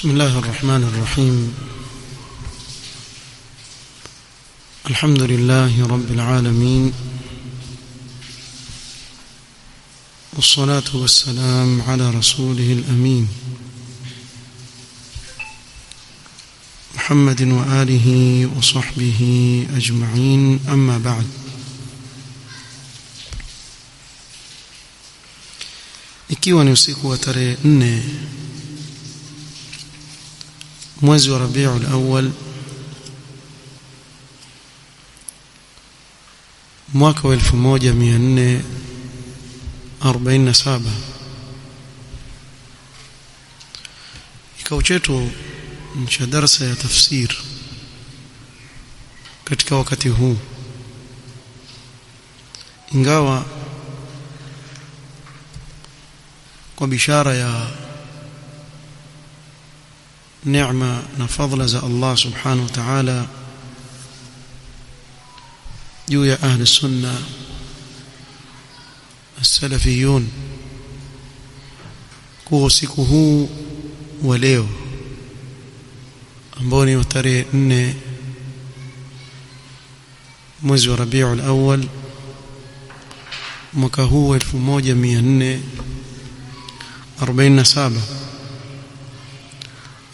بسم الله الرحمن الرحيم. الحمد لله رب العالمين، والصلاة والسلام على رسوله الأمين محمد وآله وصحبه أجمعين، أما بعد. Ikiwa ni usiku wa tarehe 4 mwezi wa Rabiul Awwal mwaka wa 1447, kikao chetu cha darasa ya tafsir katika wakati huu, ingawa kwa bishara ya neema na fadhila za Allah subhanahu wa ta'ala juu ya ahli sunna as-salafiyun, kwa usiku huu wa leo ambao ni tarehe 4 mwezi wa Rabiul Awwal mwaka huu 1447,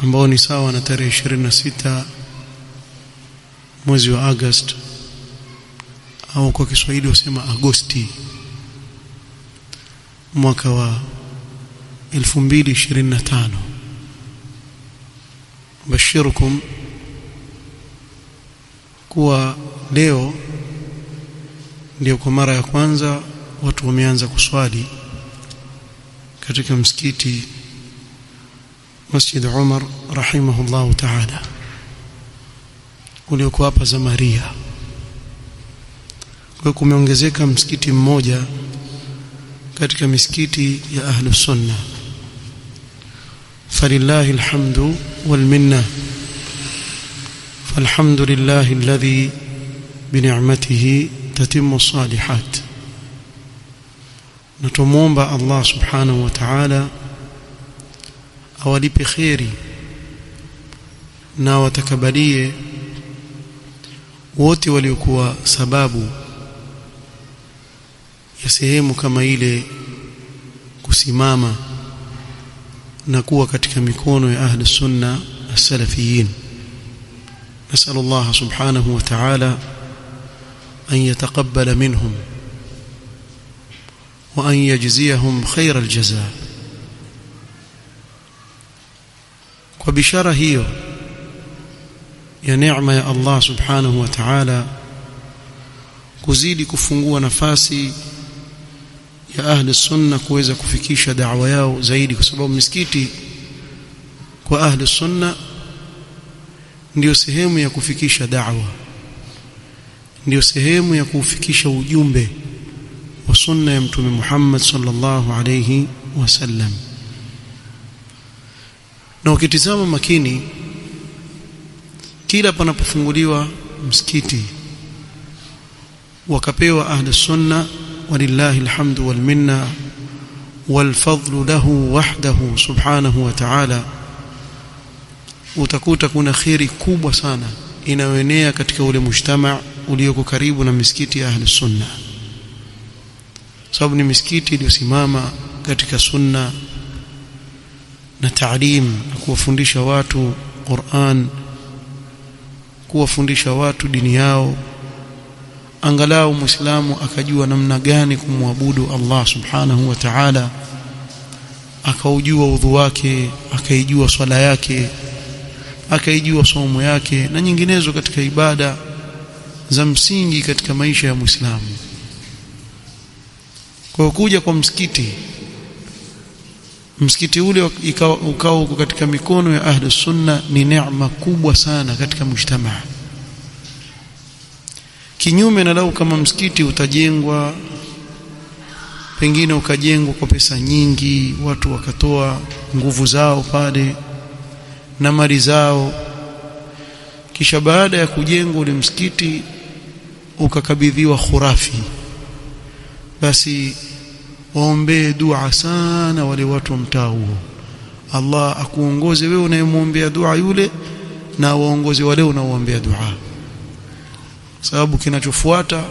ambao ni sawa na tarehe 26 mwezi wa Agosti, au kwa Kiswahili usema Agosti, mwaka wa 2025. Bashirukum kuwa leo ndio kwa mara ya kwanza watu wameanza kuswali katika msikiti Masjid Umar rahimahullah ta'ala uliokuwa hapa Zamaria. Kwa kumeongezeka msikiti mmoja katika misikiti ya Ahlus Sunna. Falillahi alhamdu wal minna. Falhamdulillahi alladhi bi ni'matihi tatimmu as-salihat. Natumuomba Allah subhanahu wa ta'ala awalipe khairi na watakabalie wote waliokuwa sababu ya sehemu kama ile kusimama na kuwa katika mikono ya ahli sunna as-salafiyin. نسأل الله سبحانه وتعالى أن يتقبل منهم وأن يجزيهم خير الجزاء. kwa bishara hiyo ya neema ya Allah subhanahu wa ta'ala kuzidi kufungua nafasi ya ahli sunna kuweza kufikisha da'wa yao zaidi, kwa sababu misikiti kwa ahli sunna ndio sehemu ya kufikisha da'wa, ndio sehemu ya kufikisha ujumbe wa sunna ya Mtume Muhammad sallallahu alayhi wasallam. Na ukitizama makini, kila panapofunguliwa msikiti wakapewa ahli sunna, walillahi alhamdu wal minna wal fadlu lahu wahdahu subhanahu wa ta'ala, utakuta kuna khairi kubwa sana inayoenea katika ule mujtama ulioko karibu na misikiti ya ahli sunna, sababu ni misikiti iliyosimama katika sunna na taalim, na kuwafundisha watu Qur'an, kuwafundisha watu dini yao, angalau muislamu akajua namna gani kumwabudu Allah subhanahu wa ta'ala, akaujua udhu wake, akaijua swala yake, akaijua saumu yake na nyinginezo katika ibada za msingi katika maisha ya muislamu. Kwa kuja kwa msikiti ule ukao katika mikono ya ahli sunna ni neema kubwa sana katika mujtamaa. Kinyume na lau kama msikiti utajengwa, pengine ukajengwa kwa pesa nyingi, watu wakatoa nguvu zao pale na mali zao, kisha baada ya kujengwa ule msikiti ukakabidhiwa khurafi, basi waombee dua sana wale watu wa mtaa huo, Allah akuongoze wewe unayemwombea dua yule na waongoze wale unaowaombea dua. Sababu kinachofuata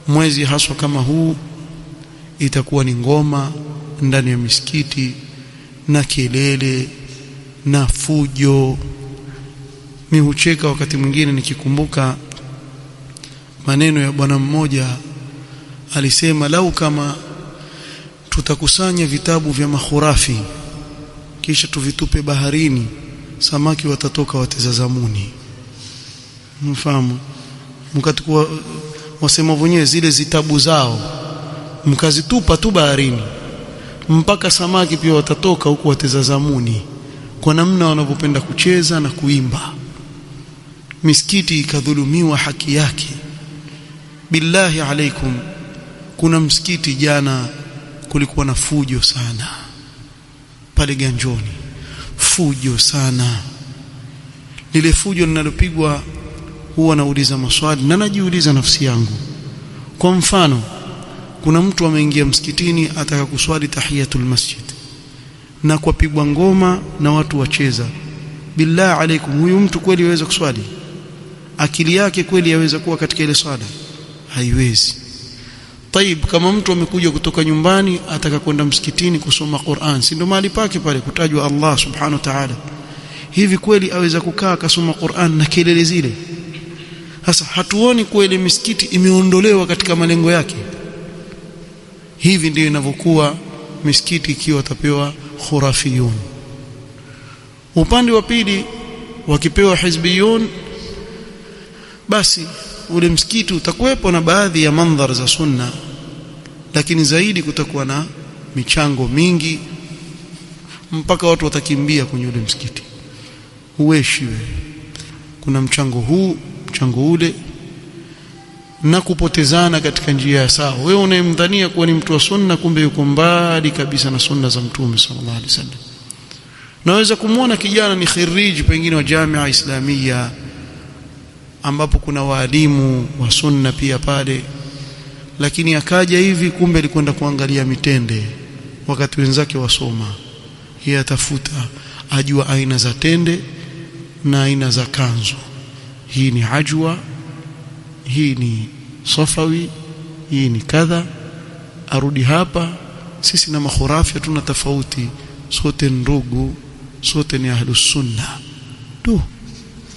mwezi haswa kama huu itakuwa ni ngoma ndani ya misikiti na kelele na fujo. Mimi hucheka wakati mwingine nikikumbuka maneno ya bwana mmoja alisema, lau kama tutakusanya vitabu vya makhurafi kisha tuvitupe baharini, samaki watatoka watezazamuni. Mfahamu? Mkatakuwa wasema wenyewe zile zitabu zao mkazitupa tu baharini, mpaka samaki pia watatoka huku watezazamuni kwa namna wanavyopenda kucheza na kuimba. Misikiti ikadhulumiwa haki yake. Billahi alaikum, kuna msikiti jana kulikuwa na fujo sana pale Ganjoni, fujo sana. Lile fujo linalopigwa huwa nauliza maswali na najiuliza nafsi yangu. Kwa mfano, kuna mtu ameingia msikitini ataka kuswali tahiyatul masjid na kupigwa ngoma na watu wacheza. Billahi alaikum, huyu mtu kweli yaweza kuswali? Akili yake kweli yaweza kuwa katika ile swala? Haiwezi. Taib, kama mtu amekuja kutoka nyumbani ataka kwenda msikitini kusoma Qur'an, si ndio mahali pake pale kutajwa Allah subhanahu wa ta'ala, hivi kweli aweza kukaa akasoma Qur'an na kelele zile? Sasa hatuoni kweli misikiti imeondolewa katika malengo yake? Hivi ndio inavyokuwa misikiti ikiwa tapewa khurafiyun. Upande wa pili wakipewa hizbiyun, basi ule msikiti utakuwepo na baadhi ya mandhar za sunna, lakini zaidi kutakuwa na michango mingi mpaka watu watakimbia kwenye ule msikiti. Uweshi wewe, kuna mchango huu mchango ule, na kupotezana katika njia ya sawa. Wewe unayemdhania kuwa ni mtu wa sunna, kumbe yuko mbali kabisa na sunna za Mtume sallallahu alaihi wasallam. Naweza kumuona kijana ni khiriji pengine wa Jamia Islamia ambapo kuna walimu wa sunna pia pale, lakini akaja hivi kumbe alikwenda kuangalia mitende wakati wenzake wasoma. Yeye atafuta ajua aina za tende na aina za kanzu. Hii ni ajwa, hii ni safawi, hii ni kadha. Arudi hapa, sisi na makhurafi tuna tofauti, sote ndugu, sote ni ahlus sunna tu.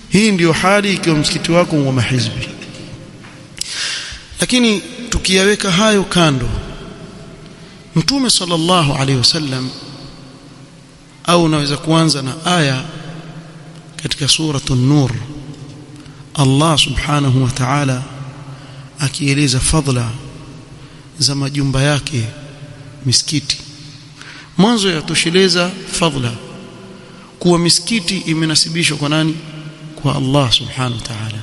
Hii ndiyo hali ikiwa msikiti wako wa mahizbi. Lakini tukiyaweka hayo kando, Mtume sallallahu alaihi wasallam, au naweza kuanza na aya katika suratul Nur, Allah subhanahu wa ta'ala akieleza fadhila za majumba yake misikiti. Mwanzo yatosheleza fadhila kuwa misikiti imenasibishwa kwa nani? Kwa Allah subhanahu wa ta'ala.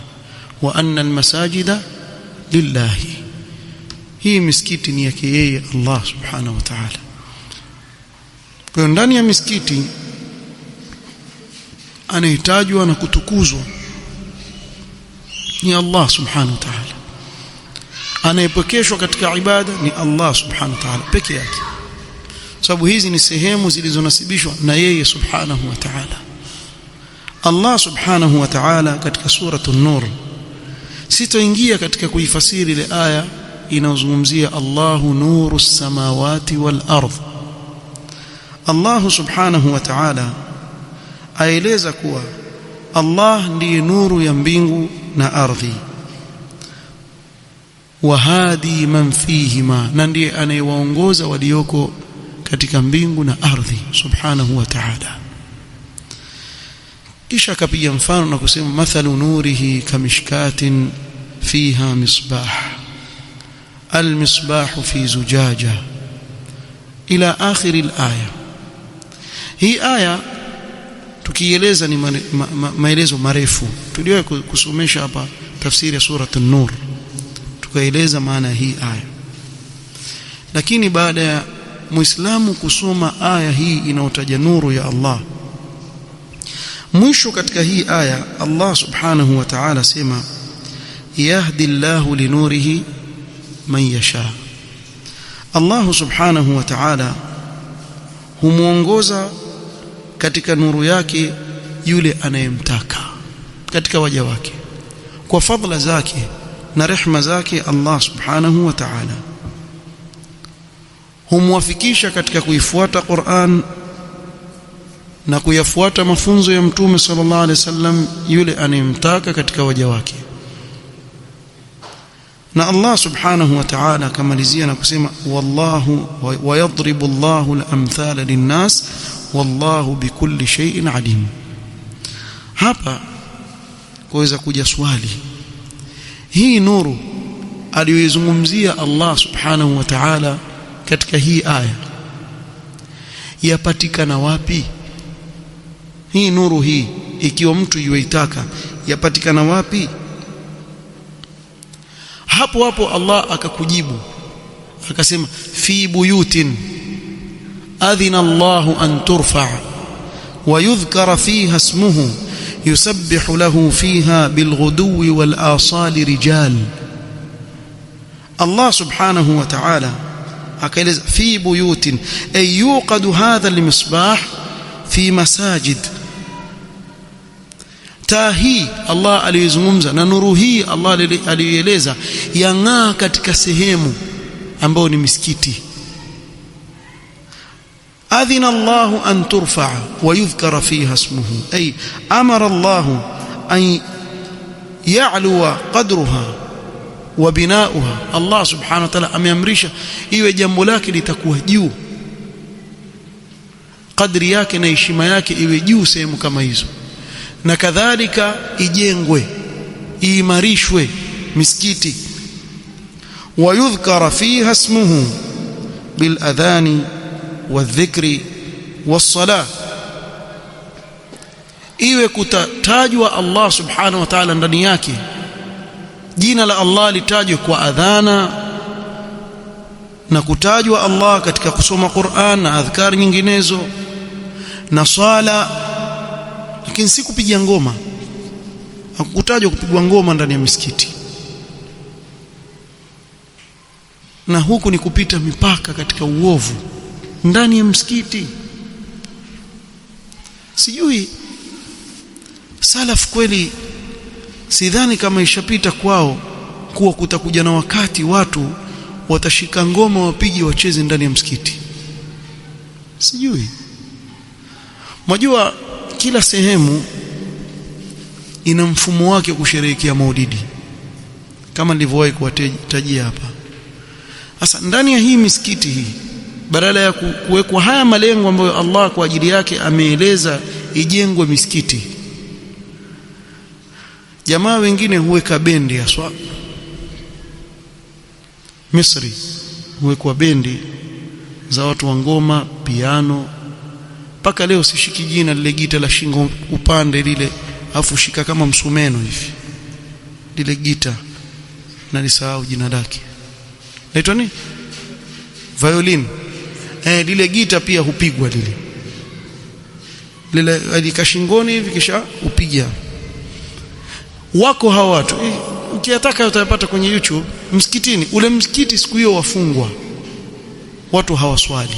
Wa anna almasajida lillahi, hii misikiti ni yake yeye Allah subhanahu wa ta'ala. Kwa ndani ya misikiti anahitajwa na kutukuzwa ni Allah subhanahu wa ta'ala, anayepokeshwa katika ibada ni Allah subhanahu wa ta'ala peke yake, sababu hizi ni sehemu zilizonasibishwa na yeye subhanahu wa ta'ala. Allah subhanahu wa ta'ala katika suratul Nur, sitoingia katika kuifasiri ile aya inayozungumzia Allahu nurus samawati wal ardh. Allah subhanahu wa ta'ala aeleza kuwa Allah ndiye nuru ya mbingu na ardhi, wa hadi man fihima, na ndiye anayewaongoza walioko katika mbingu na ardhi subhanahu wa ta'ala. Kisha akapiga mfano na kusema mathalu nurihi kamishkatin fiha misbah, almisbah fi zujaja, ila akhir alaya. Hii aya tukieleza ni maelezo marefu. Tuliwahi kusomesha hapa tafsiri ya sura an-Nur, tukaeleza maana hii aya. Lakini baada ya Muislamu kusoma aya hii inayotaja nuru ya Allah, mwisho katika hii aya Allah subhanahu wa ta'ala sema yahdi Allahu linurihi man yasha. Allah subhanahu wa ta'ala humuongoza katika nuru yake yule anayemtaka katika waja wake kwa fadhila zake na rehema zake. Allah subhanahu wa ta'ala humwafikisha katika kuifuata Qur'an na kuyafuata mafunzo ya Mtume sallallahu alaihi wasallam yule anayemtaka katika waja wake. Na Allah subhanahu wa ta'ala akamalizia na kusema wallahu wa yadribu Allahu al-amthala lin-nas wallahu bikulli shay'in alim. Hapa kuweza kuja swali, hii nuru aliyoizungumzia Allah subhanahu wa ta'ala katika hii aya yapatikana wapi? Hii nuru hii ikiwa mtu yuaitaka yapatikana wapi? Hapo hapo Allah akakujibu akasema fi buyutin adhina Allahu an turfa wa yudhkara fiha ismuhu yusabbihu lahu fiha bilghuduwi wal asali rijal. Allah subhanahu wa ta'ala akaeleza fi buyutin ay yuqadu hadha almisbah fi masajid. Taa hii Allah aliyozungumza na nuru hii Allah aliyoeleza yang'aa katika sehemu ambayo ni misikiti. Adhina Allahu an turfa'a wa yudhkara fiha ismuhu ay amara Allahu an ya'luwa qadruha wa bina'uha. Allah subhanahu wa ta'ala ameamrisha iwe jambo lake litakuwa juu, kadri yake na heshima yake iwe juu sehemu kama hizo, na kadhalika ijengwe iimarishwe misikiti. Wa yudhkara fiha ismuhu bil adhani wadhikri wassalah, iwe kutajwa Allah subhanahu wa ta'ala ndani yake, jina la Allah litajwe kwa adhana na kutajwa Allah katika kusoma Qur'an na adhkari nyinginezo na swala, lakini si kupiga ngoma. Hakukutajwa kupigwa ngoma ndani ya misikiti, na huku ni kupita mipaka katika uovu ndani ya msikiti. Sijui salaf kweli, sidhani kama ishapita kwao kuwa kutakuja na wakati watu watashika ngoma wapige wacheze ndani ya msikiti. Sijui. Mwajua kila sehemu ina mfumo wake kusherehekea Maulidi, kama nilivyowahi kuwatajia hapa. Sasa ndani ya hii misikiti hii, badala ya kuwekwa haya malengo ambayo Allah kwa ajili yake ameeleza ijengwe misikiti, jamaa wengine huweka bendi haswa. Misri huwekwa bendi za watu wa ngoma, piano. Mpaka leo sishiki jina lile gita la shingo upande lile, afu shika kama msumeno hivi lile gita, na nisahau jina lake, naitwa nini? Violin. Lile gita pia hupigwa lile alikashingoni hivi kisha upiga. Wako hawa watu, ukiyataka utayapata kwenye YouTube. Msikitini, ule msikiti siku hiyo wafungwa, watu hawaswali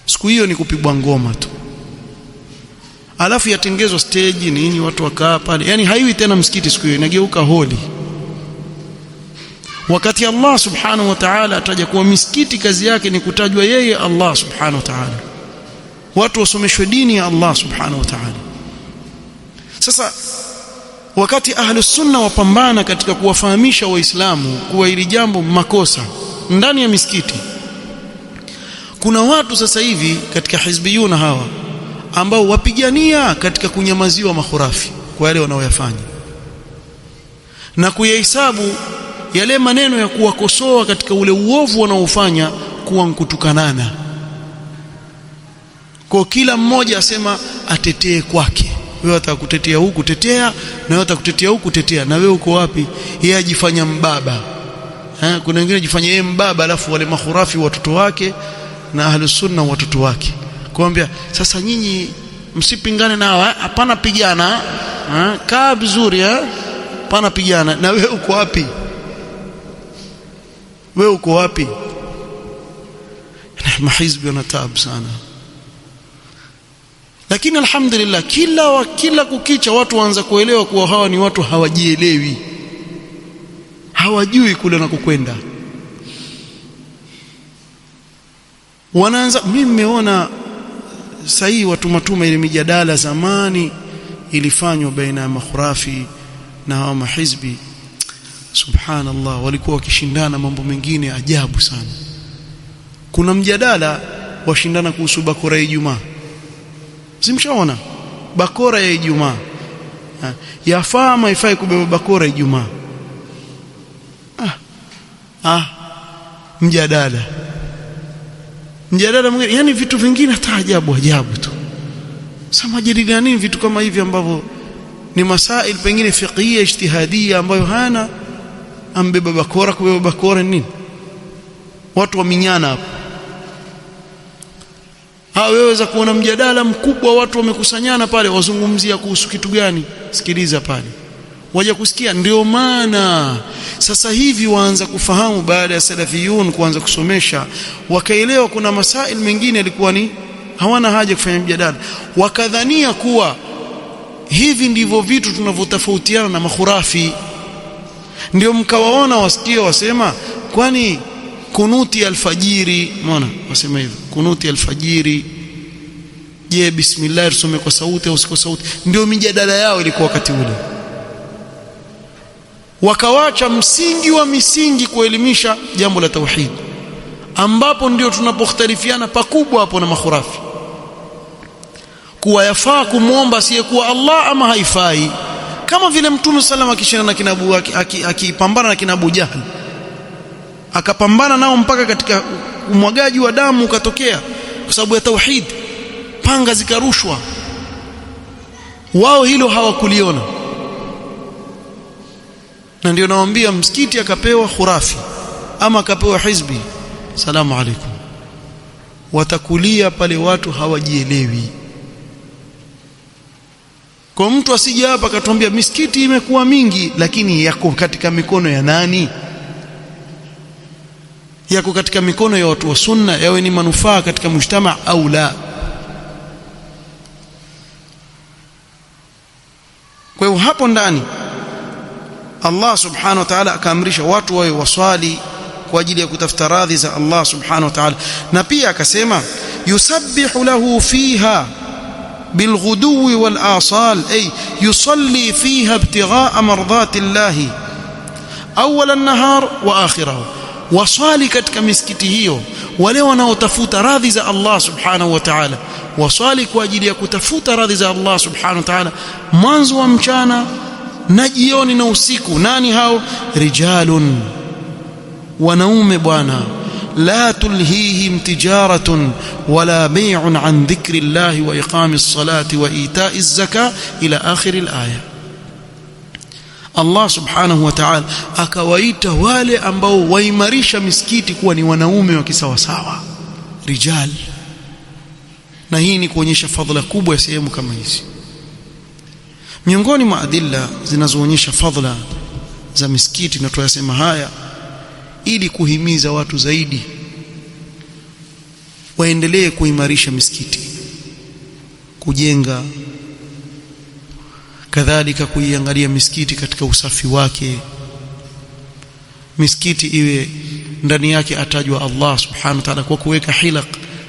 siku hiyo, ni kupigwa ngoma tu, alafu yatengezwa stage nini, watu wakaa pale. Yani haiwi tena msikiti siku hiyo, inageuka holi. Wakati Allah subhanahu wa ta'ala ataja kuwa misikiti kazi yake ni kutajwa yeye Allah subhanahu wa ta'ala, watu wasomeshwe dini ya Allah subhanahu wa ta'ala. Sasa wakati ahlus sunna wapambana katika kuwafahamisha waislamu kuwa hili jambo makosa ndani ya misikiti, kuna watu sasa hivi katika hizbiyuna hawa ambao wapigania katika kunyamaziwa makhurafi kwa yale wanaoyafanya na kuyahesabu yale maneno ya kuwakosoa katika ule uovu wanaofanya kuwa mkutukanana. Kwa kila mmoja asema atetee kwake. Wewe utakutetea huku tetea, na wewe utakutetea huku tetea. Na wewe uko wapi? Yeye ajifanya mbaba. Kuna wengine ajifanya yeye mbaba, alafu wale makhurafi watoto wake na ahlus sunna watoto wake. Kuambia sasa nyinyi msipingane nao, hapana pigana. Kaa vizuri, hapana pigana. Na wewe uko wapi? Wewe uko wapi? Mahizbi wanataabu sana. Lakini alhamdulillah kila kukicha watu waanza kuelewa kuwa hawa ni watu hawajielewi, hawajui kule na kukwenda. Wanaanza, mimi nimeona sahi watu matuma ile mijadala zamani ilifanywa baina ya makhurafi na hawa mahizbi, subhanallah, walikuwa wakishindana mambo mengine ajabu sana. Kuna mjadala washindana kuhusu bakora ya Ijumaa. Simshaona bakora ya Ijumaa, yafaa ama haifai kubeba bakora ya Ijumaa? Mjadala mwingine, yani vitu vingine hata ajabu tu. Sasa majadiliana nini vitu kama hivi ambavyo ni masail pengine fiqhiyya ijtihadia ambayo hana ambeba bakora, kubeba bakora nini? Watu waminyana hapo. Hawaweza kuona mjadala mkubwa, watu wamekusanyana pale, wazungumzia kuhusu kitu gani? Sikiliza pale, waje kusikia. Ndio maana sasa hivi waanza kufahamu baada ya salafiyun kuanza kusomesha, wakaelewa kuna masail mengine yalikuwa ni hawana haja kufanya mjadala, wakadhania kuwa hivi ndivyo vitu tunavyotofautiana na makhurafi. Ndio mkawaona wasikia wasema, kwani kunuti alfajiri, umeona wasema hivyo, kunuti alfajiri, je, bismillah tusome kwa sauti au kwa sauti? Ndio mijadala yao ilikuwa wakati ule. Wakawacha msingi wa misingi kuelimisha jambo la tauhid, ambapo ndio tunapokhtalifiana pakubwa hapo na makhurafi, kuwa yafaa kumwomba asiyekuwa Allah ama haifai. Kama vile Mtume sallallahu alayhi wasallam akishana na akipambana na kina Abu Jahl, akapambana nao mpaka katika umwagaji wa damu ukatokea kwa sababu ya tauhid, panga zikarushwa. Wao hilo hawakuliona, na ndio nawaambia, msikiti akapewa khurafi ama akapewa hizbi, salamu alaikum, watakulia pale watu hawajielewi. Kwa mtu asije hapa akatuambia misikiti imekuwa mingi, lakini yako katika mikono ya nani? Yako katika mikono ya watu wa sunna, yawe ni manufaa katika mujtama au la? Kwa hiyo hapo ndani Allah subhanahu wa ta'ala akaamrisha watu wawe waswali kwa ajili ya kutafuta radhi za Allah subhanahu wa ta'ala, na pia akasema yusabbihu lahu fiha bilghuduwi wal asal, ay yusalli fiha ibtigha'a mardati llahi awwal an-nahar wa akhirahu. Waswali katika misikiti hiyo wale wanaotafuta radhi za Allah subhanahu wa ta'ala, waswali kwa ajili ya kutafuta radhi za Allah subhanahu wa ta'ala mwanzo wa mchana na jioni na usiku. Nani hao? Rijalun, wanaume bwana, la tulhihim tijaratun wala bay'un an dhikri llahi wa iqamis salati wa ita'iz zakah ila akhir al-aya. Allah subhanahu wa ta'ala akawaita wale ambao waimarisha misikiti kuwa ni wanaume wa kisawasawa, rijal. Na hii ni kuonyesha fadhila kubwa ya sehemu kama hizi. Miongoni mwa adilla zinazoonyesha fadhila za misikiti, na tuyasema haya ili kuhimiza watu zaidi waendelee kuimarisha misikiti, kujenga, kadhalika kuiangalia misikiti katika usafi wake. Misikiti iwe ndani yake atajwa Allah subhanahu wa ta'ala, kwa kuweka hilaq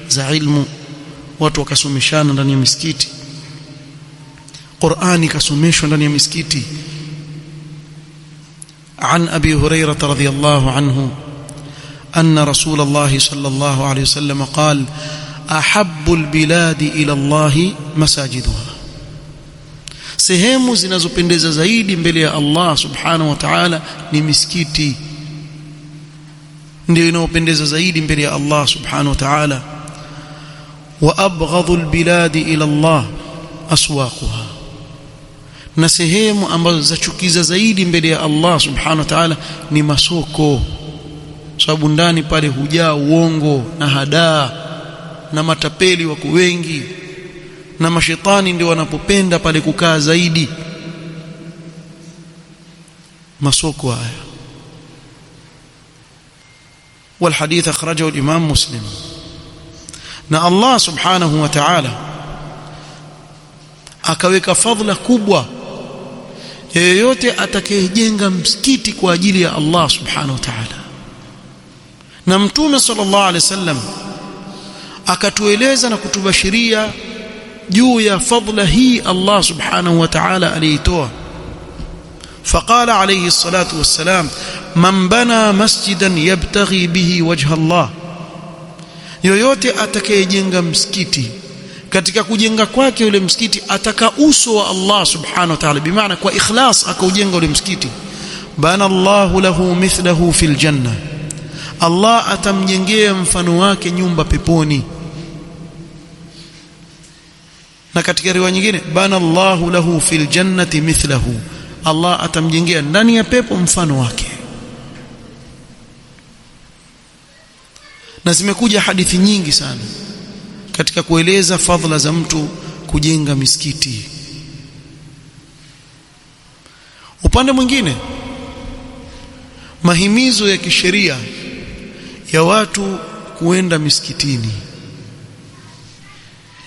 za ilmu, watu wakasomeshana ndani ya misikiti, Qur'ani kasomeshwa ndani ya misikiti. عن أبي هريرة رضي الله عنه أن رسول الله صلى الله عليه وسلم قال أحب البلاد إلى الله مساجدها. sehemu zinazopendeza zaidi mbele ya Allah subhanahu wa ta'ala ni misikiti, ndio inayopendeza zaidi mbele ya Allah subhanahu wa ta'ala. Wa abghadhu albiladi ila Allah aswaquha, na sehemu ambazo zachukiza zaidi mbele ya Allah subhanahu wa ta'ala ni masoko, sababu ndani pale hujaa uongo na hadaa na matapeli wako wengi, na mashetani ndio wanapopenda pale kukaa zaidi. Masoko haya. والحديث أخرجه الإمام مسلم. na Allah subhanahu wa ta'ala akaweka fadhila kubwa yeyote atakayejenga msikiti kwa ajili ya Allah subhanahu wa ta'ala. Na Mtume sallallahu alaihi wasallam akatueleza na kutubashiria juu ya fadhila hii Allah subhanahu wa ta'ala aliitoa. Faqala alayhi salatu wassalam, man bana masjidan yabtaghi bihi wajha Allah, yoyote atakayejenga msikiti, katika kujenga kwake ule msikiti ataka uso wa Allah subhanahu wa ta'ala, bimaana kwa ikhlas akaujenga ule msikiti, bana Allahu lahu mithlahu fil janna, Allah atamjengea mfano wake nyumba peponi. Na katika riwaya nyingine, bana Allahu lahu fil jannati mithlahu, Allah atamjengea ndani ya pepo mfano wake. Na zimekuja hadithi nyingi sana katika kueleza fadhila za mtu kujenga misikiti. Upande mwingine, mahimizo ya kisheria ya watu kuenda misikitini.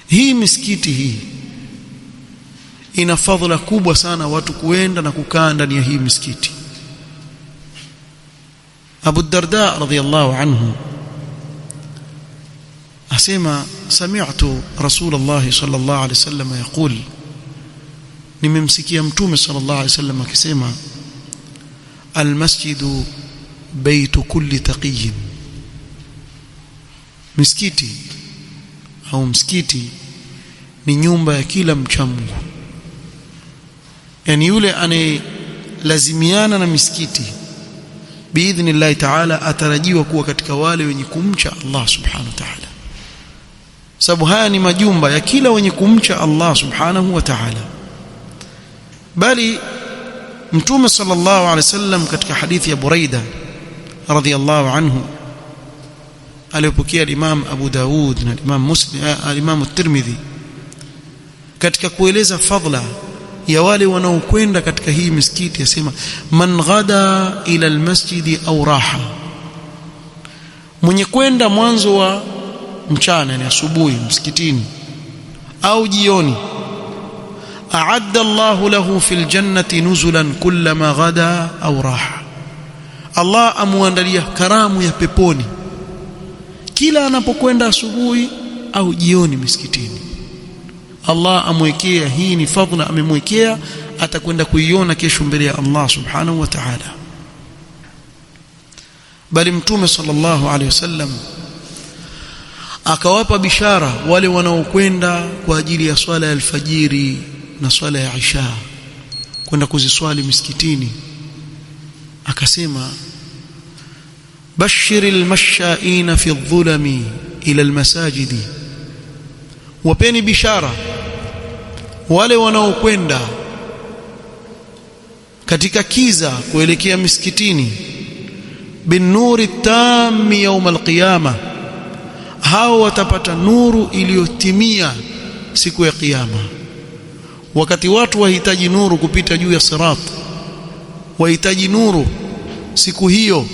Hii misikiti hii ina fadhila kubwa sana watu kuenda na kukaa ndani ya hii misikiti. Abu Darda radhiyallahu anhu asema, sami'tu Rasulullah sallallahu alayhi wasallam yaqul, nimemsikia Mtume sallallahu alayhi wasallam akisema, almasjidu baytu kulli taqiyyin, misikiti au msikiti ni nyumba ya kila mcha Mungu. Yani yule anayelazimiana na misikiti biidhnillahi ta'ala atarajiwa kuwa katika wale wenye kumcha Allah subhanahu wa ta'ala, sababu haya ni majumba ya kila wenye kumcha Allah subhanahu wa ta'ala. Bali Mtume sallallahu alaihi wasallam katika hadithi ya Buraida radhiyallahu anhu aliyopokea Imam Abu Daud na Imam Muslim, Imam At-Tirmidhi, katika kueleza fadhila ya wale wanaokwenda katika hii misikiti, yasema, man ghada ila almasjidi au raha, mwenye kwenda mwanzo wa mchana, ni asubuhi, msikitini au jioni, a'adda Allahu lahu fil jannati nuzulan kullama ghada au raha, Allah amuandalia karamu ya peponi kila anapokwenda asubuhi au jioni misikitini. Allah amwekea, hii ni fadhila amemwekea, atakwenda kuiona kesho mbele ya Allah subhanahu wa ta'ala. Bali Mtume sallallahu alaihi wasallam akawapa bishara wale wanaokwenda kwa ajili ya swala ya alfajiri na swala ya isha, kwenda kuziswali misikitini, akasema, bashiril masha'ina fi adh-dhulami ila almasajidi, wapeni bishara wale wanaokwenda katika kiza kuelekea misikitini, bin nuri tam yawm alqiyama, hao watapata nuru iliyotimia siku ya kiyama. Wakati watu wahitaji nuru kupita juu ya sirat, wahitaji nuru siku hiyo,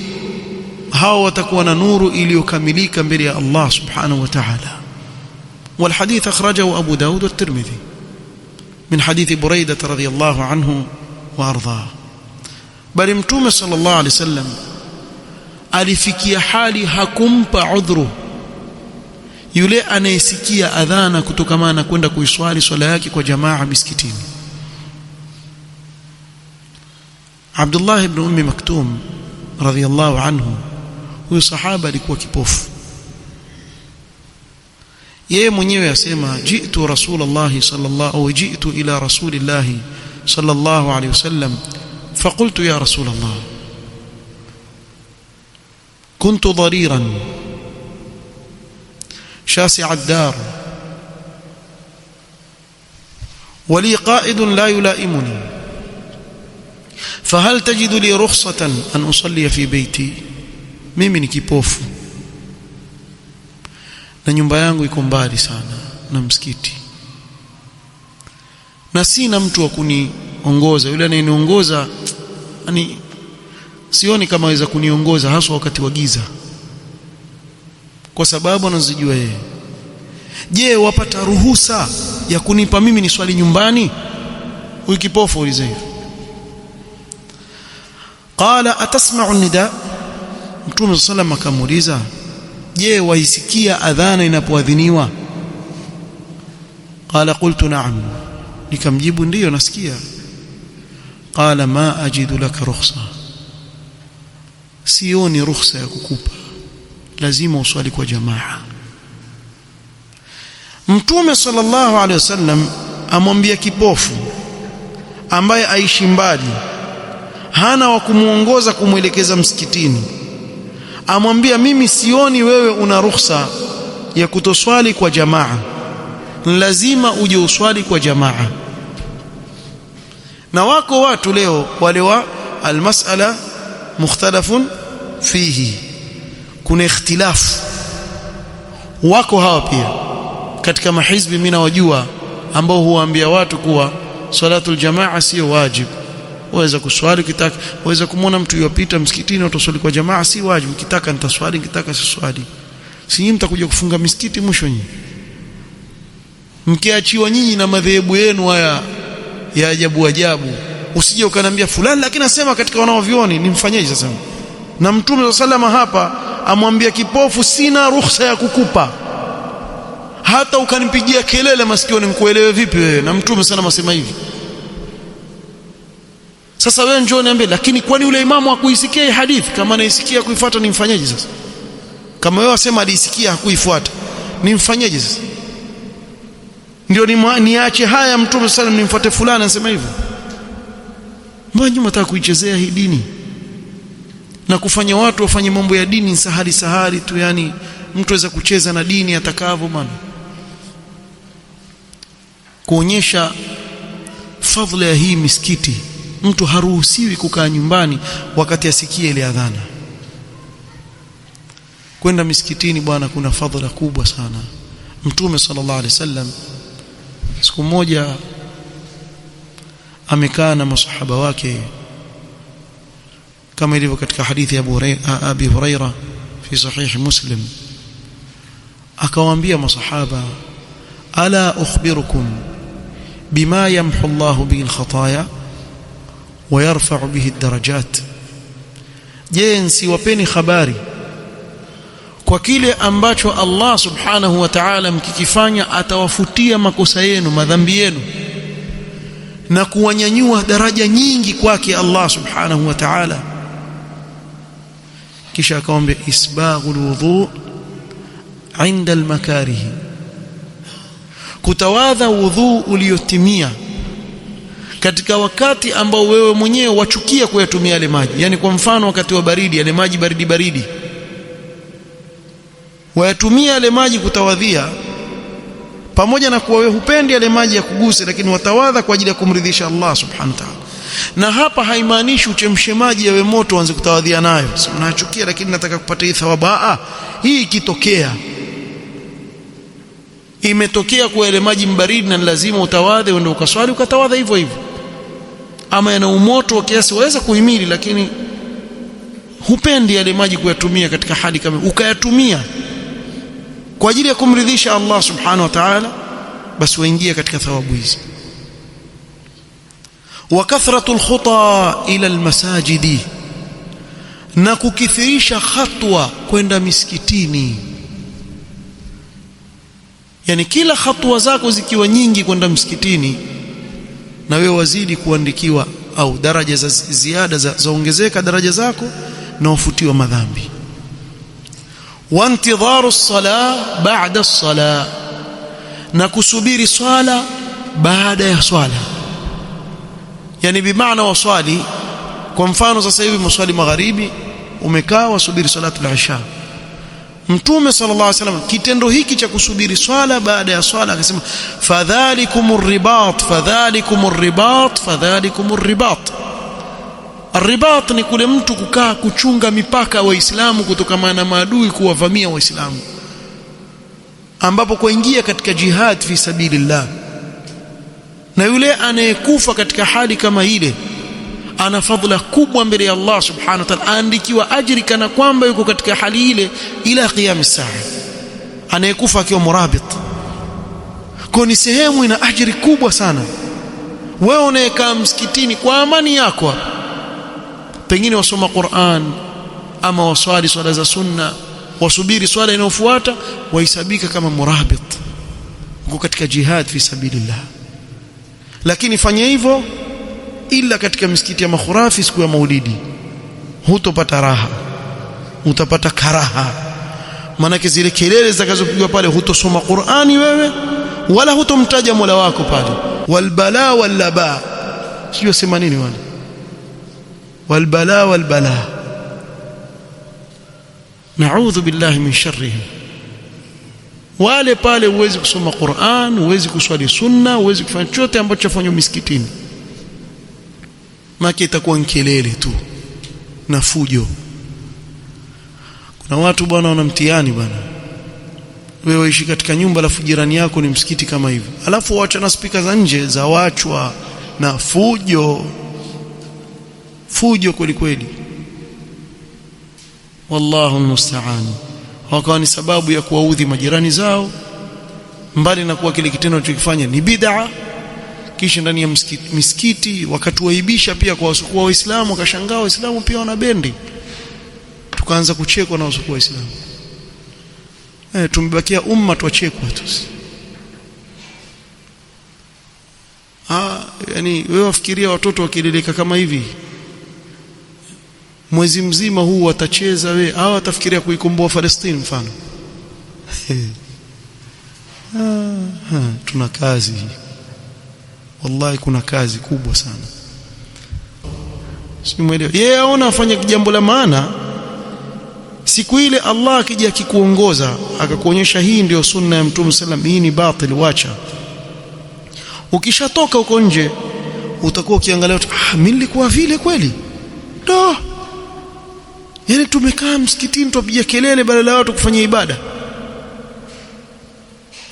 hao watakuwa na nuru iliyokamilika mbele ya Allah subhanahu wa ta'ala. والحديث أخرجه أبو داود والترمذي من حديث بريدة رضي الله عنه وأرضاه. بل متوم صلى الله عليه وسلم alifikia hali hakumpa udhuru yule anayesikia adhana kutokamana kwenda kuiswali swala yake kwa jamaa misikitini. Abdullah ibn Ummi Maktum radhiyallahu anhu, huyu sahaba alikuwa kipofu. Yeye mwenyewe asema, jitu Rasulullah sallallahu jitu ila Rasulillah sallallahu alayhi wasallam faqultu ya Rasulullah kuntu dhariran شاسع الدار ولي قائد لا يلائمني فهل تجد لي رخصة أن أصلي في بيتي؟ mimi ni kipofu na nyumba yangu iko mbali sana na msikiti, na sina mtu wa kuniongoza. Yule anayeniongoza yani sioni kama aweza kuniongoza, hasa wakati wa giza, kwa sababu anazijua yeye. Je, wapata ruhusa ya kunipa mimi ni swali nyumbani? Huyu kipofu uliza hivyo. Qala atasma'u nida, Mtume sallallahu akamuuliza, je, waisikia adhana inapoadhiniwa? Qala qultu na'am, nikamjibu ndiyo nasikia. Qala ma ajidu laka rukhsa, sioni rukhsa ya kukupa, lazima uswali kwa jamaa. Mtume sallallahu alaihi wasallam amwambia kipofu ambaye aishi mbali, hana wa kumuongoza kumuelekeza msikitini, amwambia mimi sioni wewe una ruhusa ya kutoswali kwa jamaa, lazima uje uswali kwa jamaa. Na wako watu leo wale wa almas'ala mukhtalafun fihi, kuna ikhtilafu, wako hawa pia katika mahizbi mimi nawajua, ambao huwaambia watu kuwa salatul jamaa sio wajibu. Waweza kuswali kitaka, waweza kumwona mtu yopita msikitini utaswali kwa jamaa, si wajibu, kitaka nitaswali, kitaka siswali. Si nyinyi mtakuja kufunga misikiti mwisho nyinyi, mkiachiwa nyinyi na madhehebu yenu haya ya ajabu ajabu. Usije ukaniambia fulani lakini nasema katika wanaovioni, nimfanyeje sasa? Na Mtume sallallahu hapa amwambia kipofu sina ruhusa ya kukupa, hata ukanipigia kelele masikioni nikuelewe vipi wewe? Na Mtume sallallahu asema hivi. Sasa wewe njoo niambie, lakini kwani yule imamu hakuisikia hii hadithi? Kama anaisikia kuifuata nimfanyeje sasa? Kama wewe wasema alisikia hakuifuata, nimfanyeje sasa? Ndio niache haya Mtume sallallahu nimfuate fulani anasema hivyo? Mbona nyuma nataka kuichezea hii dini na kufanya watu wafanye mambo ya dini sahali sahali tu, yani mtu aweza kucheza na dini atakavyo maana, kuonyesha fadhila ya hii misikiti. Mtu haruhusiwi kukaa nyumbani wakati asikie ile adhana. Kwenda misikitini bwana kuna fadhila kubwa sana. Mtume sallallahu alaihi wasallam siku moja amekaa na masahaba wake, kama ilivyo katika hadithi ya Abi Huraira fi sahih Muslim, akawaambia masahaba, ala ukhbirukum bima yamhu Allahu bihi al-khataya wa yarfa'u bihi ad-darajat, je, nsiwapeni habari kwa kile ambacho Allah subhanahu wa ta'ala mkikifanya atawafutia makosa yenu, madhambi yenu, na kuwanyanyua daraja nyingi kwake Allah subhanahu wa ta'ala. Kisha akamwambia isbaghul wudhu 'inda al-makarih, kutawadha wudhu uliotimia katika wakati ambao wewe mwenyewe wachukia kuyatumia yale maji. Yani kwa mfano wakati wa baridi, yale maji baridi baridi, wayatumia yale maji kutawadhia, pamoja na kuwa wewe hupendi yale maji ya kuguse, lakini watawadha kwa ajili ya kumridhisha Allah subhanahu wa ta'ala. Na hapa haimaanishi uchemshe maji yawe moto uanze kutawadhia nayo, si unachukia lakini nataka kupata hii thawabu. Hii ikitokea, imetokea kwa yale maji mbaridi na lazima utawadhe, uende ukaswali ukatawadha hivyo hivyo. Ama yana umoto wa kiasi waweza kuhimili, lakini hupendi yale maji kuyatumia katika hali kama, ukayatumia kwa ajili ya kumridhisha Allah subhanahu wa ta'ala, basi waingia katika thawabu hizi. Wa kathratul khuta ila almasajidi, na kukithirisha khatwa kwenda misikitini. Yani kila hatua zako zikiwa nyingi kwenda msikitini, na wewe wazidi kuandikiwa au daraja za ziada zaongezeka daraja zako, na ufutiwa madhambi. Wa intidharu as-salah ba'da as-salah, na kusubiri swala baada ya swala. Yani bimaana waswali, kwa mfano sasa hivi mswali magharibi, umekaa wasubiri salatu al-isha. Mtume sallallahu alaihi wasallam kitendo hiki cha kusubiri swala baada ya swala akasema fadhalikumur ribat fadhalikumur ribat fadhalikumur ribat. Ar-ribat ni kule mtu kukaa kuchunga mipaka ya Waislamu kutokana na maadui kuwavamia Waislamu, ambapo kuingia katika jihad fi sabilillah. Na yule anayekufa katika hali kama ile ana fadhila kubwa mbele ya Allah subhanahu wa ta'ala, aandikiwa ajri kana kwamba yuko katika hali ile ila qiyam as-saa, anayekufa akiwa murabit. Kwa ni sehemu ina ajiri kubwa sana. Wewe unayekaa msikitini kwa amani yako, pengine wasoma Qur'an ama waswali swala za sunna, wasubiri swala inayofuata, wahesabika kama murabit, uko katika jihad fi sabilillah. Lakini fanya hivyo ila katika misikiti ya makhurafi siku ya Maulidi, hutopata raha, utapata karaha. Maana zile kelele zitakazopigwa pale, hutosoma Qur'ani wewe wala hutomtaja Mola wako pale. Walbala wallaba, sio sema nini wale, walbala walbala, naudhu billahi min sharrihi. Wale pale huwezi kusoma Qur'an, huwezi kuswali sunna, huwezi kufanya chochote ambacho chafanywa misikitini, maki itakuwa kelele tu na fujo. Kuna watu bwana wana mtihani bwana. Wewe waishi katika nyumba alafu jirani yako ni msikiti kama hivyo, alafu waacha na spika za nje za wachwa na fujo kweli kweli. Wallahu almusta'an. Wakawa ni sababu ya kuwaudhi majirani zao, mbali na kuwa kile kitendo chokifanya ni bid'a. Kisha ndani ya misikiti wakatuaibisha pia kwa wasiokuwa Waislamu, wakashangaa Waislamu pia wana bendi, tukaanza kuchekwa na wasiokuwa Waislamu. Tumebakia umma tuachekwa tu. Yani wewe wafikiria watoto wakileleka kama hivi, mwezi mzima huu watacheza wewe, au watafikiria kuikomboa Palestina mfano? Tuna kazi, wallahi kuna kazi kubwa sana. Simuelewa yeye aona afanye jambo la maana. Siku ile Allah akija akikuongoza akakuonyesha hii ndio sunna ya Mtume sallam, hii ni batil, wacha. Ukishatoka huko nje utakuwa ukiangalia, mimi nilikuwa vile kweli? Ndio. Yani tumekaa msikitini tupiga kelele badala ya watu kufanya ibada.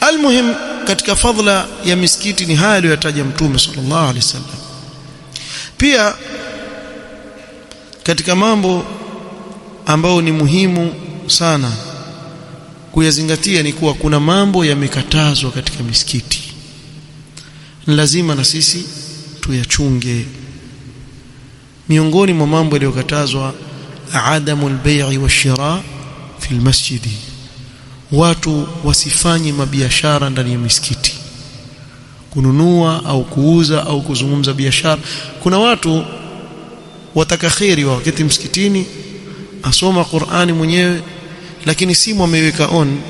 Almuhim, katika fadhila ya misikiti ni haya aliyotaja Mtume sallallahu alaihi wasallam. Pia katika mambo ambao ni muhimu sana kuyazingatia ni kuwa kuna mambo yamekatazwa katika misikiti, ni lazima na sisi tuyachunge. Miongoni mwa mambo yaliyokatazwa adamu al-bay'i wash-shira' fi al-masjid, watu wasifanye mabiashara ndani ya misikiti, kununua au kuuza au kuzungumza biashara. Kuna watu wataka khairi wakati msikitini, asoma Qur'ani mwenyewe lakini simu ameweka on,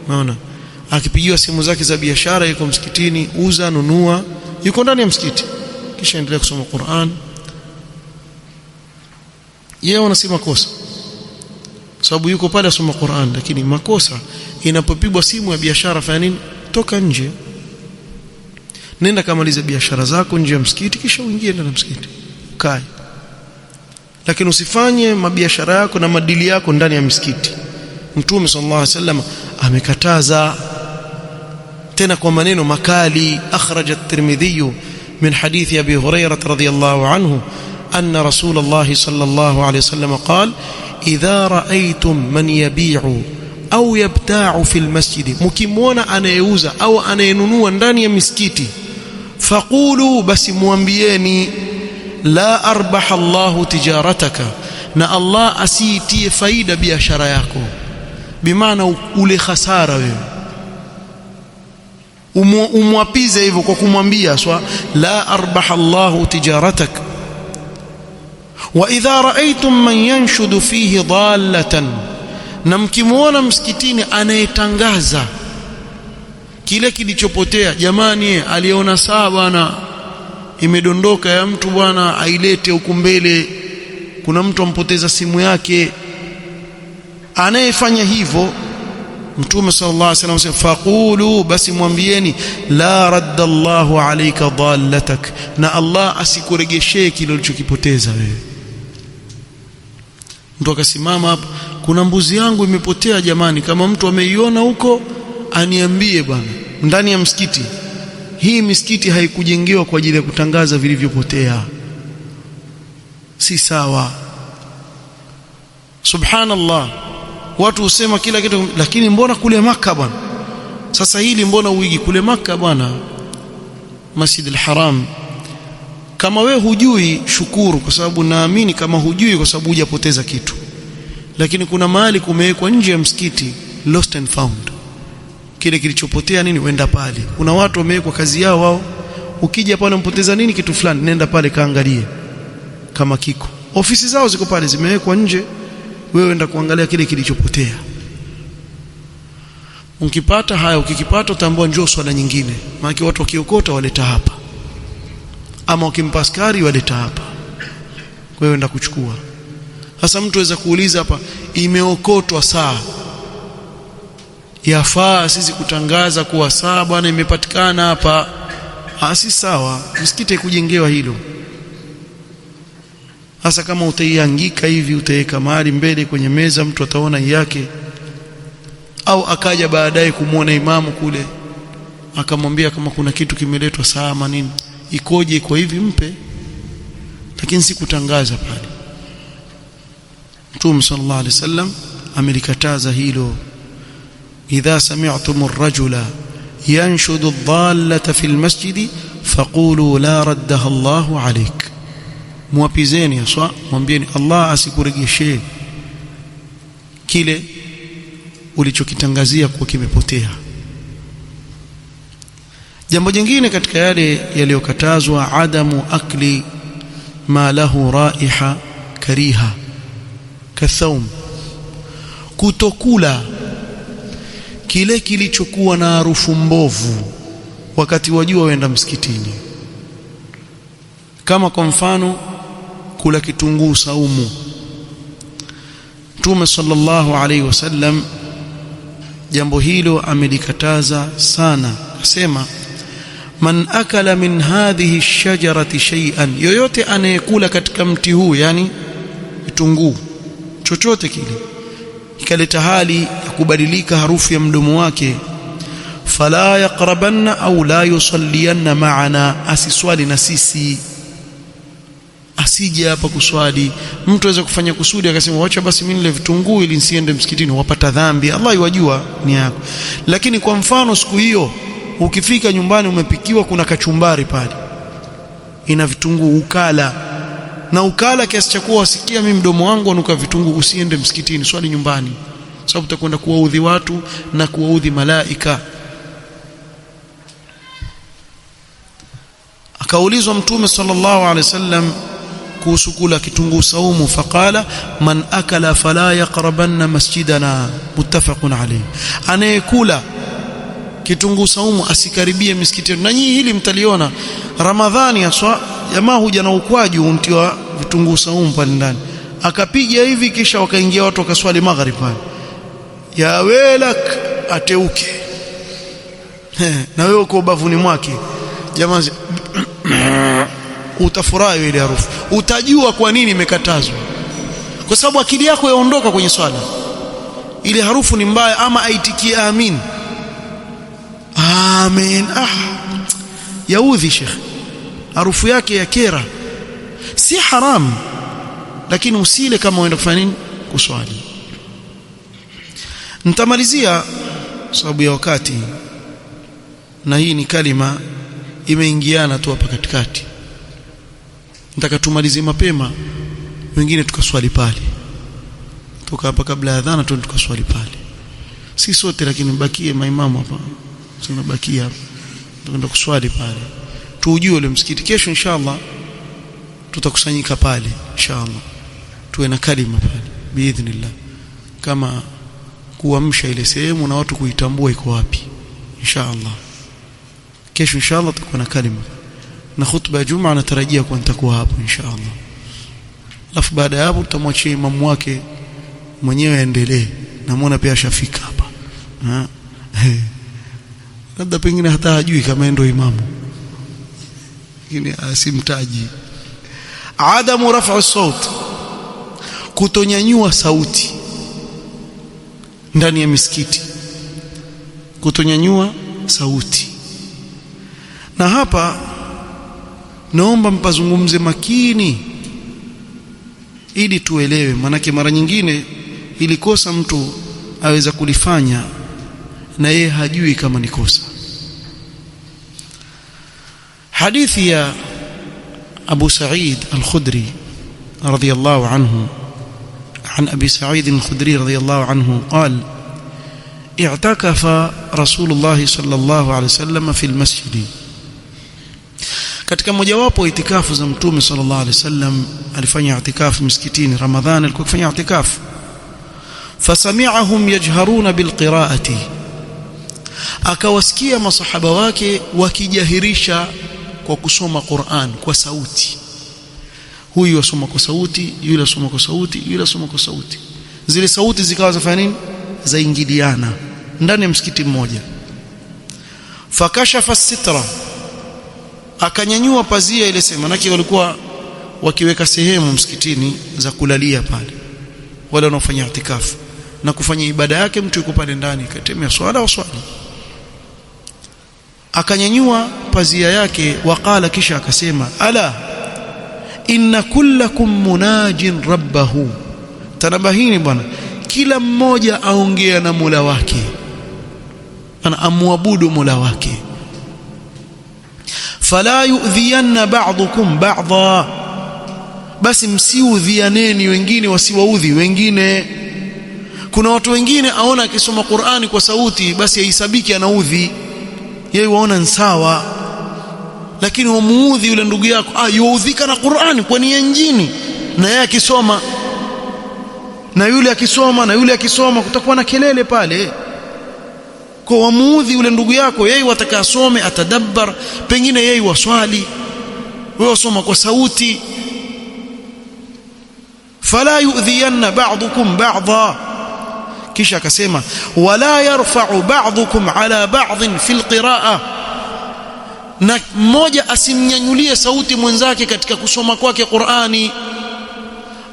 unaona, akipigiwa simu zake za biashara, yuko msikitini, uza nunua, yuko ndani ya msikiti, kisha endelea kusoma Qur'an. Yeye anasema kosa sababu yuko pale asoma Qur'an, lakini makosa inapopigwa simu ya biashara, fanya nini? Toka nje, nenda kamaliza biashara zako nje ya msikiti, kisha uingie ndani ya msikiti kae. Lakini usifanye mabiashara yako na madili yako ndani ya msikiti. Mtume sallallahu alaihi wasallam amekataza, tena kwa maneno makali. Akhraja at-Tirmidhi min hadithi Abi Hurairah radhiyallahu anhu anna Rasulullah sallallahu alaihi wasallam qala idha ra'aytum man yabi'u au yabta'u fil masjid, mkimwona anayeuza au anayenunua ndani ya misikiti, faqulu, basi muambieni, la arbaha Allahu tijarataka, na Allah asiitie faida biashara yako. Bimaana ule khasara wewe, umwapize hivyo kwa kumwambia la arbaha Allahu tijaratak. Wa idha ra'aytum man yanshudu fihi dallatan, na mkimuona msikitini anayetangaza kile kilichopotea, jamani, aliona saa bwana imedondoka ya mtu bwana, ailete huku mbele, kuna mtu ampoteza simu yake, anayefanya hivyo, Mtume sallallahu alaihi wasallam faqulu, basi mwambieni, la radda Allahu alayka dallatak, na Allah asikuregeshee kile ulichokipoteza wewe. Mtu akasimama hapa, kuna mbuzi yangu imepotea jamani, kama mtu ameiona huko aniambie bwana, ndani ya msikiti. Hii misikiti haikujengewa kwa ajili ya kutangaza vilivyopotea, si sawa. Subhanallah, watu husema kila kitu, lakini mbona kule Makka bwana Sasa hili mbona uigi kule Makka bwana, Masjid al-Haram? Kama we hujui, shukuru, kwa sababu naamini kama hujui kwa sababu hujapoteza kitu. Lakini kuna mahali kumewekwa nje ya msikiti lost and found, kile kilichopotea nini, wenda pale. Kuna watu wamewekwa kazi yao wao, ukija pale umpoteza nini kitu fulani, nenda pale kaangalie kama kiko. Ofisi zao ziko pale zimewekwa nje, wewe enda kuangalia kile kilichopotea. Ukipata haya, ukikipata utambua njoo swala nyingine, maana watu wakiokota waleta hapa, ama wakimpa askari waleta hapa, kwa hiyo enda kuchukua. Sasa mtu aweza kuuliza hapa, imeokotwa saa, yafaa sisi kutangaza kuwa saa bwana imepatikana hapa? Si sawa, msikiti kujengewa hilo. Hasa kama utaiangika hivi, utaweka mahali mbele kwenye meza, mtu ataona yake, au akaja baadaye kumuona imamu kule akamwambia kama kuna kitu kimeletwa saa manini ikoje, kwa hivi mpe, lakini si kutangaza pale. Mtume sallallahu alaihi wasallam amelikataza hilo. Idha sami'tum ar-rajula yanshudu ad-dallata fi al-masjid faqulu la raddaha Allahu alayk, muapizeni aswa, mwambieni Allah asikurejeshe kile ulichokitangazia kwa kimepotea. Jambo jingine katika yale yaliyokatazwa, adamu akli ma lahu raiha kariha kathawm, kutokula kile kilichokuwa na harufu mbovu wakati wajua waenda msikitini. Kama kwa mfano kula kitunguu saumu. Mtume sallallahu alaihi wasallam jambo hilo amelikataza sana, asema man akala min hadhihi ash-shajarati shay'an, yoyote anayekula katika mti huu, yani kitunguu chochote kile ikaleta hali ya kubadilika harufu ya mdomo wake, fala yaqrabanna au la yusalliyanna ma'ana, asiswali na sisi, asije hapa kuswali. Mtu aweza kufanya kusudi akasema wacha basi mimi nile vitunguu ili nisiende msikitini, wapata dhambi, Allah yajua ni yako. Lakini kwa mfano siku hiyo ukifika nyumbani umepikiwa kuna kachumbari pale ina vitunguu, ukala kiasi cha kuwa wasikia mimi mdomo wangu unuka vitunguu, usiende msikitini, swali nyumbani, sababu utakwenda kuwaudhi watu na kuwaudhi malaika. Akaulizwa Mtume sallallahu alaihi wasallam kuhusu kula kitunguu saumu, faqala man akala fala yaqrabanna masjidana, muttafaqun alayhi, anayekula kitunguu saumu asikaribie misikiti. Na nyinyi hili mtaliona Ramadhani aswa, jamaa huja na ukwaju untiwa vitunguu saumu pale ndani, akapiga hivi, kisha wakaingia watu wakaswali maghrib pale, ya welak ateuke na wewe uko bavuni mwake, jamaa utafurahi ile harufu, utajua kwa nini imekatazwa, kwa sababu akili yako yaondoka kwenye swala. Ile harufu ni mbaya, ama aitikie amin amen, yaudhi shekh, harufu yake ya kera. Si haram, lakini usile kama uenda kufanya nini, kuswali. Nitamalizia sababu ya wakati, na hii ni kalima imeingiana tu hapa katikati. Nataka tumalize mapema, wengine tukaswali pale, toka hapa kabla ya adhana tu tukaswali pale, si sote, lakini bakie maimamu hapa, tunabakia hapa, tunaenda kuswali pale, tuujue ule msikiti. Kesho inshallah tutakusanyika pale, inshallah tuwe na kalima pale biidhnillah, kama kuamsha ile sehemu na watu kuitambua iko wapi. Inshallah kesho inshallah tutakuwa na kalima na khutba ya Jumaa, natarajia kuwa nitakuwa hapo inshallah. Alafu baada ya hapo tutamwachia imamu wake mwenyewe aendelee, namuona pia ashafika hapa, labda pengine hata hajui kama ndio imamu, lakini asimtaji. Adamu raf'u saut, kutonyanyua sauti ndani ya misikiti, kutonyanyua sauti. Na hapa naomba mpazungumze makini ili tuelewe, manake mara nyingine ili kosa mtu aweza kulifanya na yeye hajui kama ni kosa. Hadithi ya Abu Sa'id al-Khudri radiyallahu anhu, عن أبي سعيد الخدري رضي الله عنه قال: اعتكف رسول الله صلى الله عليه وسلم في المسجد. katika mojawapo itikafu za mtume sallallahu alaihi wasallam alifanya itikafu msikitini. Ramadhani alikuwa akifanya itikafu. fasami'ahum yajharuna bilqira'ati, akawasikia masahaba wake wakijahirisha kwa kusoma Qur'an kwa sauti. Huyu asoma kwa sauti, yule asoma kwa sauti, yule asoma kwa sauti. Zile sauti zikawa zafanya nini? Zaingiliana ndani ya msikiti mmoja. Fakashafa sitra, akanyanyua pazia ile sema, manake walikuwa wakiweka sehemu msikitini za kulalia pale wale wanaofanya itikafu na kufanya ibada yake. Mtu yuko pale ndani katemea swala waswali, akanyanyua pazia yake. Waqala, kisha akasema: ala inna kullakum munajin rabbahu, tanabahini bwana, kila mmoja aongea na Mola wake, ana amwabudu Mola wake. Fala yu'dhiyanna ba'dukum ba'dha, basi msiudhianeni wengine wasiwaudhi wengine. Kuna watu wengine aona akisoma Qur'ani kwa sauti basi haisabiki anaudhi, yeye waona sawa, lakini wamuudhi yule ndugu yako, yuudhika na Qur'ani kwa nia nyingine, na yeye akisoma na yule akisoma na yule akisoma, kutakuwa na kelele pale. Kwa wamuudhi yule ndugu yako, yeye wataka asome atadabbar, pengine yeye waswali, wewe usoma kwa sauti. Fala yu'dhiyanna ba'dukum ba'dha, kisha akasema: wala yarfa'u ba'dukum ala ba'dhin fil qira'a, na mmoja asimnyanyulie sauti mwenzake katika kusoma kwake Qur'ani.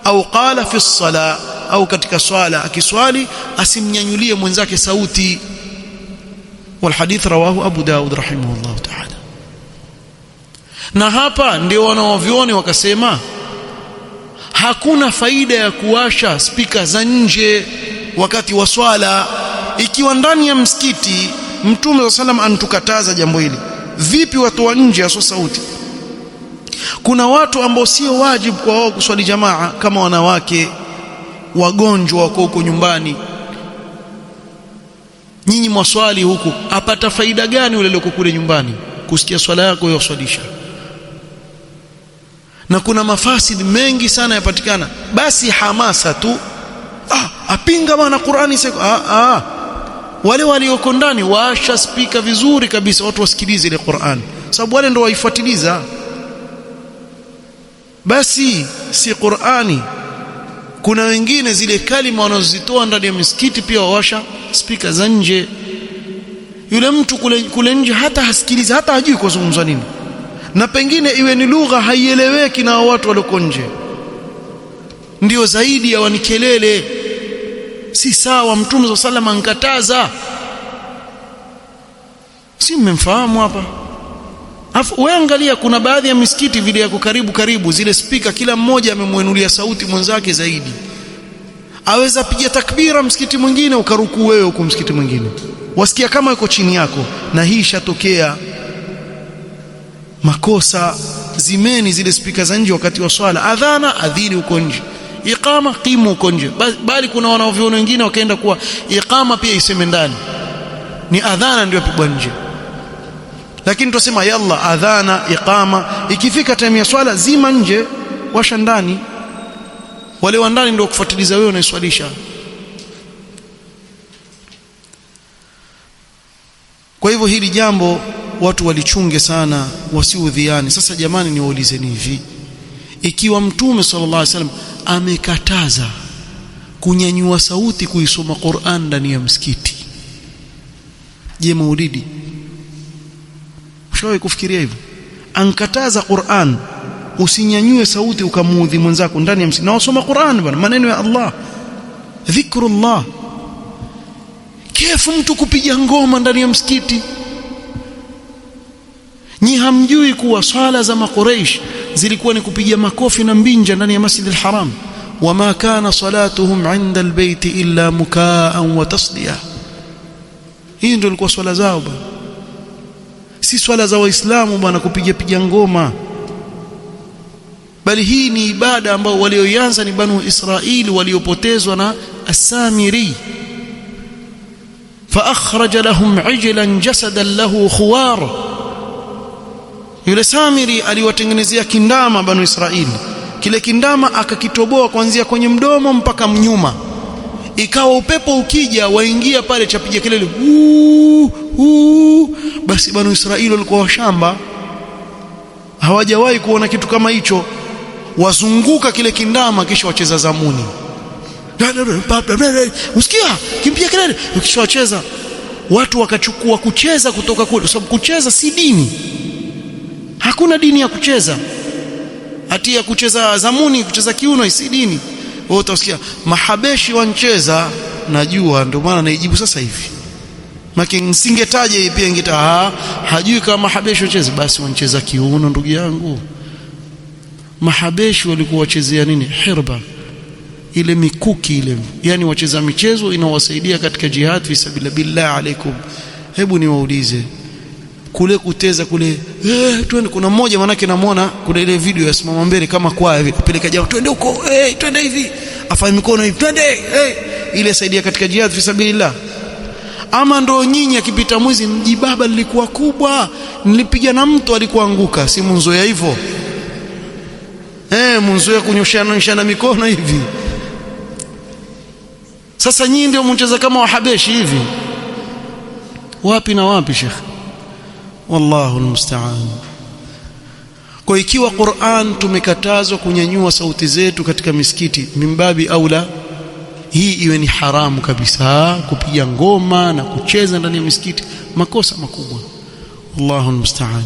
Au qala fi as-sala, au katika swala akiswali asimnyanyulie mwenzake sauti. والحديث رواه أبو داود رحمه الله تعالى. na hapa ndio wanaovioni wakasema hakuna faida ya kuwasha spika za nje wakati wa swala ikiwa ndani ya msikiti. Mtume wa sallam antukataza jambo hili. Vipi watu wa nje aso sauti? Kuna watu ambao sio wajibu kwa wao kuswali jamaa, kama wanawake, wagonjwa wako huko nyumbani. Nyinyi mwaswali huku, apata faida gani yule aliyeko kule nyumbani kusikia swala yako yoswalisha? Na kuna mafasidi mengi sana yapatikana. Basi hamasa tu, apinga maana Qur'ani sasa. Wale walioko ndani waasha spika vizuri kabisa, watu wasikilize ile Qur'an, sababu wale ndio waifuatiliza. Basi si Qur'ani, kuna wengine zile kalima wanazozitoa ndani ya misikiti pia wawasha spika za nje. Yule mtu kule nje hata hasikilizi, hata hajui kuzungumza nini, na pengine iwe ni lugha haieleweki na watu walioko nje, ndio zaidi ya wanikelele. Si sawa. Mtume wa sallam ankataza, si mmemfahamu hapa? Afu wewe angalia, kuna baadhi ya misikiti vile yako karibu zile spika, kila mmoja amemwenulia sauti mwenzake zaidi. Aweza piga takbira msikiti mwingine ukaruku wewe huko msikiti mwingine, wasikia kama yuko chini yako. Na hii ishatokea makosa. Zimeni zile spika za nje wakati wa swala. Adhana adhini huko nje, iqama qimu huko nje. Bali kuna wanaoviona wengine wakaenda kuwa iqama pia iseme ndani, ni adhana ndio yapigwa nje. Lakini tusema yalla adhana iqama, ikifika time ya swala zima nje, washa ndani. Wale wa ndani ndio kufuatiliza wewe unaiswalisha. Kwa hivyo hili jambo watu walichunge sana, wasiudhiani. Sasa jamani, niwaulizeni hivi, ikiwa Mtume sallallahu alaihi wasallam amekataza kunyanyua sauti kuisoma Qur'an ndani ya msikiti, je, maulidi? Ushawahi kufikiria hivyo? Ankataza Qur'an, usinyanyue sauti ukamuudhi mwenzako ndani ya msikiti. Na wasoma Qur'an bwana, maneno ya Allah, dhikrullah. Kefu mtu kupiga ngoma ndani ya msikiti? Nyi hamjui kuwa swala za Makuraish zilikuwa ni kupiga makofi na mbinja ndani ya Masjid al-Haram? Wama kana salatuhum 'inda al-bayt illa mukaan wa tasdiya. Hii ndio ilikuwa swala zao bwana, si swala za Waislamu bwana kupiga ngoma, bali hii ni ibada ambao walioianza ni Banu Israili waliopotezwa na As-Samiri. fa akhraja lahum ijlan jasadan lahu khuwar, yule Samiri aliwatengenezea kindama Banu Israili, kile kindama akakitoboa kuanzia kwenye mdomo mpaka mnyuma, ikawa upepo ukija waingia pale chapiga kelele basi Banu Israili walikuwa washamba, hawajawahi kuona kitu kama hicho, wazunguka kile kindama kisha wacheza zamuni, usikia kimpia kelele, kisha wacheza. Watu wakachukua kucheza kutoka kule, kwa sababu kucheza si dini, hakuna dini ya kucheza, ati ya kucheza zamuni, kucheza kiuno si dini. Wao utasikia mahabeshi wancheza, najua ndio maana naijibu sasa hivi, maki nisingetaje pia ingeta hajui kama mahabeshi wacheza, basi wancheza kiuno. Ndugu yangu, mahabeshi walikuwa wachezea nini? Hirba, ile mikuki ile, yani wacheza michezo inawasaidia katika jihad fi sabilillah. Alaikum, hebu niwaulize kule kuteza kule, twende. Kuna mmoja manake namuona kuna ile video yasimama mbele kama kwaya hivi, kupeleka jamaa, twende huko, twende hivi, afanye mikono hivi, twende, ile saidia katika jihad fi sabilillah. Ama ndo nyinyi akipita mwizi, mjibaba lilikuwa kubwa, nilipiga na mtu alikuwa anguka, si munzoea hivyo? Munzoea kunyoshana mikono hivi. Sasa nyinyi ndio mcheza kama wahabeshi hivi, wapi na wapi Sheikh? Wallahu almusta'an. Kwa ikiwa Qur'an tumekatazwa kunyanyua sauti zetu katika misikiti, mimbabi aula hii iwe ni haramu kabisa, kupiga ngoma na kucheza ndani ya misikiti, makosa makubwa. Wallahu almusta'an.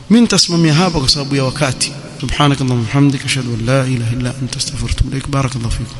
Mimi nitasimamia hapa kwa sababu ya wakati. Subhanakallahumma wa bihamdika ashhadu an la ilaha illa anta astaghfiruka wa atubu ilaik. Barakallahu fikum.